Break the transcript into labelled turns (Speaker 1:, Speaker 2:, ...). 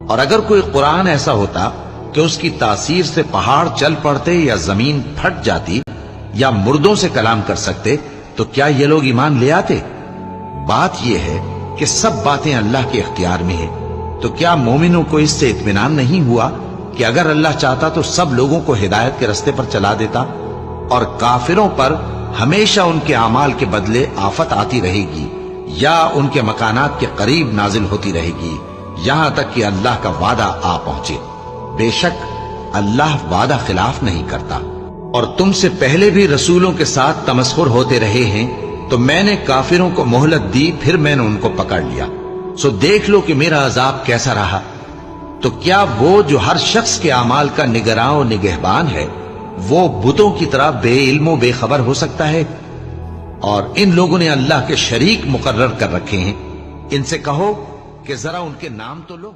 Speaker 1: اور اگر کوئی قرآن ایسا ہوتا کہ اس کی تاثیر سے پہاڑ چل پڑتے یا زمین پھٹ جاتی یا مردوں سے کلام کر سکتے تو کیا یہ لوگ ایمان لے آتے؟ بات یہ ہے کہ سب باتیں اللہ کے اختیار میں ہیں، تو کیا مومنوں کو اس سے اطمینان نہیں ہوا کہ اگر اللہ چاہتا تو سب لوگوں کو ہدایت کے رستے پر چلا دیتا؟ اور کافروں پر ہمیشہ ان کے اعمال کے بدلے آفت آتی رہے گی یا ان کے مکانات کے قریب نازل ہوتی رہے گی یہاں تک کہ اللہ کا وعدہ آ پہنچے۔ بے شک اللہ وعدہ خلاف نہیں کرتا۔ اور تم سے پہلے بھی رسولوں کے ساتھ تمسخر ہوتے رہے ہیں، تو میں نے کافروں کو مہلت دی، پھر میں نے ان کو پکڑ لیا، سو دیکھ لو کہ میرا عذاب کیسا رہا۔ تو کیا وہ جو ہر شخص کے اعمال کا نگراں و نگہبان ہے وہ بتوں کی طرح بے علم و بے خبر ہو سکتا ہے؟ اور ان لوگوں نے اللہ کے شریک مقرر کر رکھے ہیں، ان سے کہو کہ ذرا ان کے نام تو لو۔